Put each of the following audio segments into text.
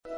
Hello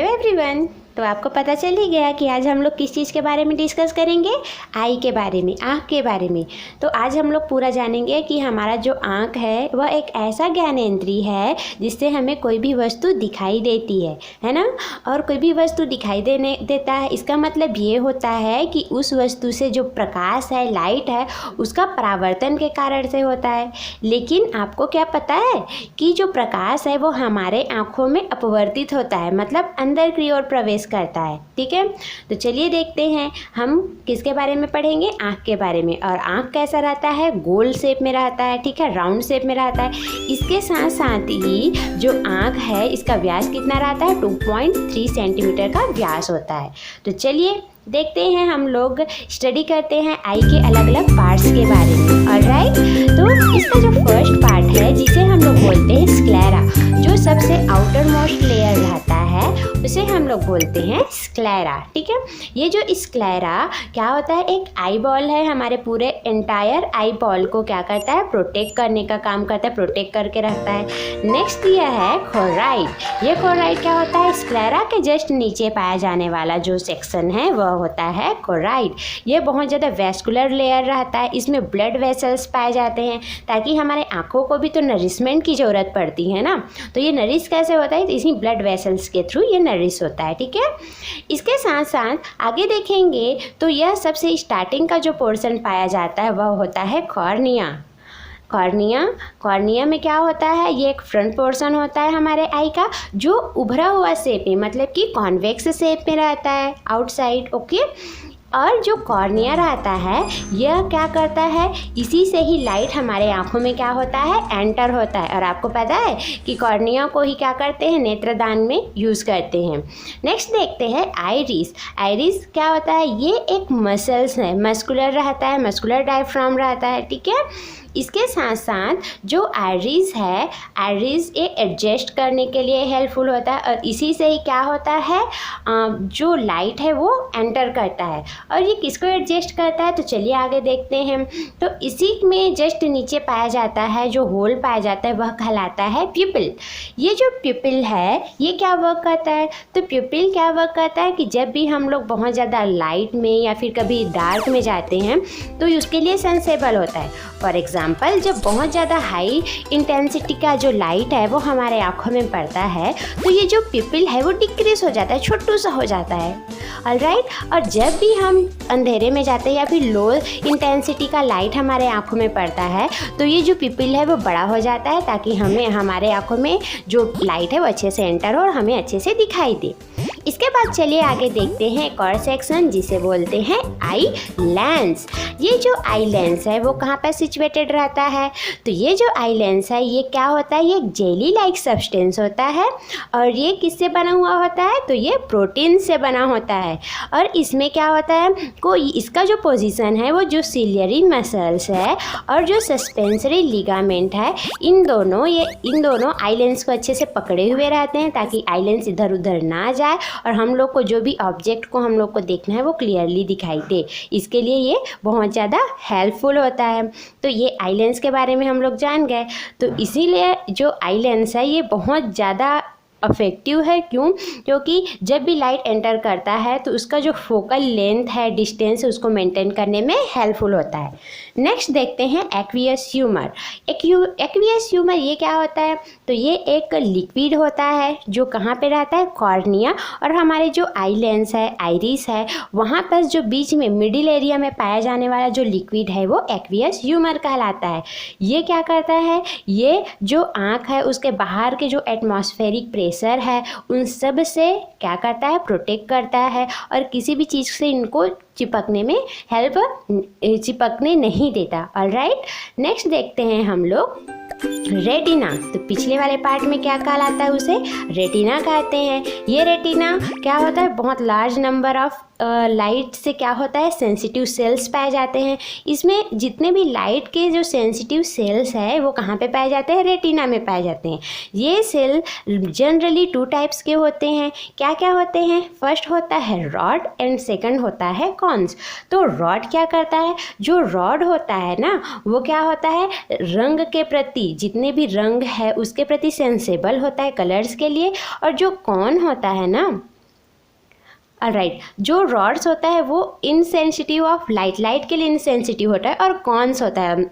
everyone, तो आपको पता चल ही गया कि आज हम लोग किस चीज़ के बारे में डिस्कस करेंगे। आई के बारे में, आँख के बारे में। तो आज हम लोग पूरा जानेंगे कि हमारा जो आँख है वह एक ऐसा ज्ञानेंद्रिय है जिससे हमें कोई भी वस्तु दिखाई देती है ना। और कोई भी वस्तु दिखाई देता है, इसका मतलब ये होता है कि उस वस्तु से जो प्रकाश है, लाइट है, उसका परावर्तन के कारण से होता है। लेकिन आपको क्या पता है कि जो प्रकाश है वो हमारे आँखों में अपवर्तित होता है, मतलब अंदर की ओर प्रवेश करता है। ठीक है, तो चलिए देखते हैं हम किसके बारे में पढ़ेंगे, आँख के बारे में। और आँख कैसा रहता है, गोल शेप में रहता है, ठीक है, राउंड शेप में रहता है। इसके साथ साथ ही जो आँख है इसका व्यास कितना रहता है, 2.3 सेंटीमीटर का व्यास होता है। तो चलिए देखते हैं, हम लोग स्टडी करते हैं आई के अलग अलग पार्ट्स के बारे में। ऑलराइट, तो इसका जो फर्स्ट पार्ट है जिसे हम लोग बोलते हैं स्क्लेरा, जो सबसे आउटर मोस्ट लेयर रहता है उसे हम लोग बोलते हैं स्क्लेरा। ठीक है, ये जो स्क्लेरा क्या होता है, एक आई बॉल है, हमारे पूरे एंटायर आई बॉल को क्या करता है, प्रोटेक्ट करने का काम करता है, प्रोटेक्ट करके रखता है। नेक्स्ट ये है कोराइड। ये कोराइड क्या होता है, स्क्लेरा के जस्ट नीचे पाया जाने वाला जो सेक्शन है वह होता है कोराइड। ये बहुत ज़्यादा वेस्कुलर लेयर रहता है, इसमें ब्लड वेसल्स पाए जाते हैं ताकि हमारे आँखों को भी तो नरिशमेंट की ज़रूरत पड़ती है ना। तो ये नरिश कैसे होता है, इसी ब्लड वेसल्स के थ्रू ये नरिश होता है। ठीक है, इसके साथ साथ आगे देखेंगे तो यह सबसे स्टार्टिंग का जो पोर्शन पाया जाता है वह होता है कॉर्निया। कॉर्निया में क्या होता है, ये एक फ्रंट पोर्शन होता है हमारे आई का जो उभरा हुआ शेप में, मतलब कि कॉन्वेक्स शेप में रहता है आउटसाइड। ओके, और जो कॉर्निया रहता है यह क्या करता है, इसी से ही लाइट हमारे आँखों में क्या होता है, एंटर होता है। और आपको पता है कि कॉर्निया को ही क्या करते हैं, नेत्रदान में यूज़ करते हैं। नेक्स्ट देखते हैं आइरिस। आइरिस क्या होता है, ये एक मसल्स है, मस्कुलर रहता है, मस्कुलर डायफ्राम रहता है। ठीक है, इसके साथ साथ जो आइरिस है, आइरिस ये एडजस्ट करने के लिए हेल्पफुल होता है और इसी से ही क्या होता है, जो लाइट है वो एंटर करता है। और ये किसको एडजस्ट करता है, तो चलिए आगे देखते हैं। तो इसी में जस्ट नीचे पाया जाता है, जो होल पाया जाता है वह कहलाता है प्यूपिल। ये जो प्यूपिल है ये क्या वर्क करता है, तो प्यूपिल क्या वर्क करता है कि जब भी हम लोग बहुत ज़्यादा लाइट में या फिर कभी डार्क में जाते हैं तो उसके लिए सेंसेबल होता है। फॉर एग्जाम्पल, जब बहुत ज़्यादा हाई इंटेंसिटी का जो लाइट है वो हमारे आँखों में पड़ता है तो ये जो प्यूपिल है वो डिक्रीज हो जाता है, छोटू सा हो जाता है। ऑलराइट, और जब भी हम अंधेरे में जाते हैं या फिर लो इंटेंसिटी का लाइट हमारे आँखों में पड़ता है तो ये जो प्यूपिल है वो बड़ा हो जाता है ताकि हमें हमारे आँखों में जो लाइट है वो अच्छे से एंटर हो और हमें अच्छे से दिखाई दे। इसके बाद चलिए आगे देखते हैं एक और सेक्शन जिसे बोलते हैं आई लेंस। ये जो आई लेंस है वो कहाँ पर सिचुएटेड रहता है, तो ये जो आई लेंस है ये क्या होता है, ये एक जेली लाइक सब्सटेंस होता है। और ये किससे बना हुआ होता है, तो ये प्रोटीन से बना होता है। और इसमें क्या होता है, इसका जो पोजीशन है वो जो सिलियरी मसल्स है और जो सस्पेंसरी लिगामेंट है, इन दोनों आई लेंस को अच्छे से पकड़े हुए रहते हैं ताकि आई लेंस इधर उधर ना जाए और हम लोग को जो भी ऑब्जेक्ट को हम लोग को देखना है वो क्लियरली दिखाई दे। इसके लिए ये बहुत ज़्यादा हेल्पफुल होता है। तो ये आई लेंस के बारे में हम लोग जान गए। तो इसीलिए जो आई लेंस है ये बहुत ज़्यादा अफेक्टिव है। क्यों, क्योंकि जब भी लाइट एंटर करता है तो उसका जो फोकल लेंथ है, डिस्टेंस है, उसको मेंटेन करने में हेल्पफुल होता है। नेक्स्ट देखते हैं एक्वियस ह्यूमर। एक्वियस ह्यूमर ये क्या होता है, तो ये एक लिक्विड होता है जो कहाँ पे रहता है, कॉर्निया और हमारे जो आई लेंस है, आइरिस है, वहाँ पर जो बीच में मिडिल एरिया में पाया जाने वाला जो लिक्विड है वो एक्वियस ह्यूमर कहलाता है। ये क्या करता है, ये जो आँख है उसके बाहर के जो एटमॉस्फेरिक प्रेशर है उन सब से क्या करता है, प्रोटेक्ट करता है और किसी भी चीज़ से इनको चिपकने में चिपकने नहीं देता। ऑलराइट, नेक्स्ट देखते हैं हम लोग रेटिना। तो पिछले वाले पार्ट में क्या कहलाता है, उसे रेटिना कहते हैं। ये रेटिना क्या होता है, बहुत लार्ज नंबर ऑफ लाइट से क्या होता है, सेंसिटिव सेल्स पाए जाते हैं। इसमें जितने भी लाइट के जो सेंसिटिव सेल्स है वो कहाँ पे पाए जाते हैं, रेटिना में पाए जाते हैं। ये सेल जनरली 2 टाइप्स के होते हैं। क्या क्या होते हैं, फर्स्ट होता है रॉड एंड सेकंड होता है कॉन्स। तो रॉड क्या करता है, जो रॉड होता है ना वो क्या होता है, रंग के प्रति, जितने भी रंग है उसके प्रति सेंसेबल होता है कलर्स के लिए। और जो कॉन होता है ना, ऑलराइट, जो रॉड्स होता है वो इनसेंसिटिव ऑफ लाइट, लाइट के लिए इनसेंसिटिव होता है। और कॉन्स होता है,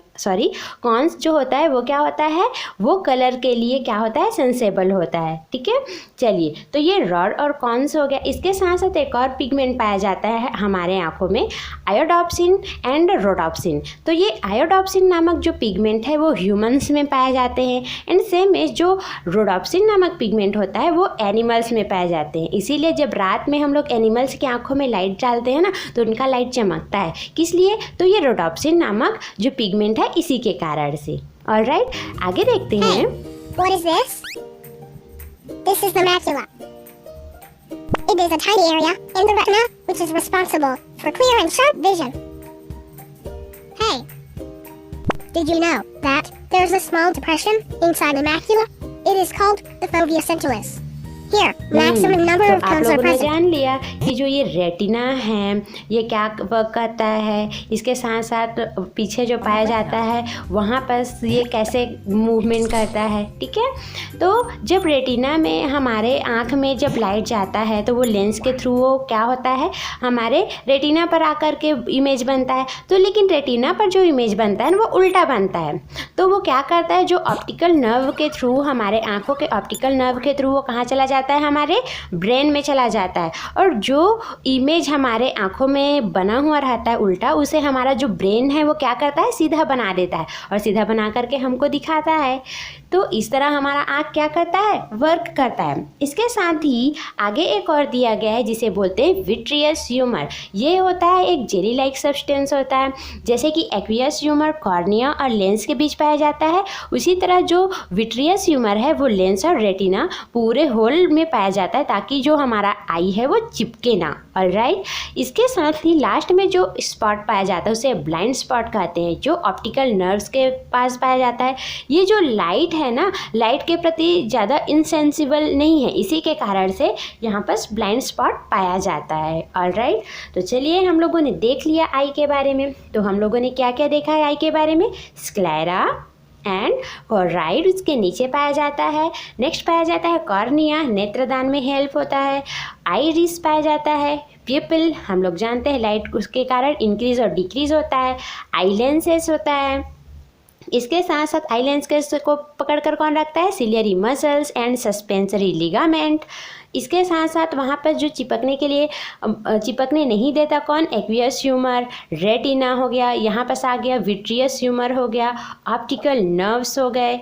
कॉन्स जो होता है वो क्या होता है, वो कलर के लिए क्या होता है, सेंसेबल होता है। ठीक है, चलिए, तो ये रॉड और कॉन्स हो गया। इसके साथ साथ एक और पिगमेंट पाया जाता है हमारे आँखों में, आयोडोप्सिन एंड रोडोप्सिन। तो ये आयोडोप्सिन नामक जो पिगमेंट है वो ह्यूमंस में पाए जाते हैं, एंड सेम एज जो रोडोप्सिन नामक पिगमेंट होता है वो एनिमल्स में पाए जाते हैं। इसीलिए जब रात में हम लोग एनिमल्स की आंखों में लाइट डालते हैं ना तो उनका लाइट चमकता है। किस लिए, तो ये रोडोप्सिन नामक जो पिगमेंट है इसी के कारण से। ऑलराइट, आगे देखते हैं। What is this? This is the macula. It is a tiny area in the retina which is responsible for clear and sharp vision. Hey, did you know that there's a small depression inside the macula? It is called the fovea sentilis. Here, maximum number of आप cones are लोगों ने present. जान लिया कि जो ये retina है ये क्या वर्क करता है। इसके साथ साथ पीछे जो पाया जाता है वहाँ पर ये कैसे मूवमेंट करता है। ठीक है, तो जब रेटिना में हमारे आँख में जब लाइट जाता है तो वो लेंस के थ्रू वो क्या होता है, हमारे रेटिना पर आकर के इमेज बनता है। तो लेकिन रेटिना पर जो इमेज बनता है ना वो उल्टा बनता है। तो वो क्या करता है, जो ऑप्टिकल नर्व के थ्रू, हमारे आँखों के ऑप्टिकल नर्व के थ्रू वो कहाँ चला जाता है, हमारे ब्रेन में चला जाता है। और जो इमेज हमारे आंखों में बना हुआ रहता है उल्टा, उसे हमारा जो ब्रेन है वो क्या करता है, सीधा बना देता है और सीधा बना करके हमको दिखाता है। तो इस तरह हमारा आँख क्या करता है, वर्क करता है। इसके साथ ही आगे एक और दिया गया है जिसे बोलते हैं विट्रियस ह्यूमर। ये होता है एक जेली लाइक सब्सटेंस होता है। जैसे कि एक्वियस ह्यूमर कॉर्निया और लेंस के बीच पाया जाता है, उसी तरह जो विट्रियस ह्यूमर है वो लेंस और रेटिना पूरे होल में पाया जाता है ताकि जो हमारा आई है वो चिपके ना। ऑलराइट, इसके साथ ही लास्ट में जो स्पॉट पाया जाता है उसे ब्लाइंड स्पॉट कहते हैं, जो ऑप्टिकल नर्व्स के पास पाया जाता है। ये जो लाइट है ना, लाइट के प्रति ज़्यादा इनसेंसिबल नहीं है, इसी के कारण से यहाँ पर ब्लाइंड स्पॉट पाया जाता है। ऑलराइट, तो चलिए हम लोगों ने देख लिया आई के बारे में। तो हम लोगों ने क्या क्या देखा है आई के बारे में, स्क्लेरा एंड कोराइड उसके नीचे पाया जाता है। नेक्स्ट पाया जाता है कॉर्निया, नेत्रदान में हेल्प होता है। आइरिस पाया जाता है। प्यूपिल हम लोग जानते हैं लाइट उसके कारण इंक्रीज और डिक्रीज होता है। आई लेंसेस होता है। इसके साथ साथ आई लेंसेस को पकड़कर कौन रखता है, ciliary muscles and suspensory ligament. इसके साथ साथ वहाँ पर जो चिपकने के लिए चिपकने नहीं देता कौन, एक्वियस ह्यूमर, रेटिना हो गया, यहाँ पास आ गया विट्रियस ह्यूमर हो गया, ऑप्टिकल नर्व्स हो गए,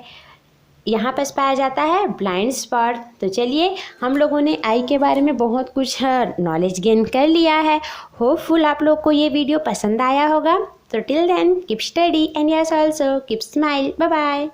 यहाँ पर पाया जाता है ब्लाइंड स्पॉट। तो चलिए हम लोगों ने आई के बारे में बहुत कुछ नॉलेज गेन कर लिया है। होपफुल आप लोग को ये वीडियो पसंद आया होगा। तो till then keep study and yes also keep smile. Bye bye.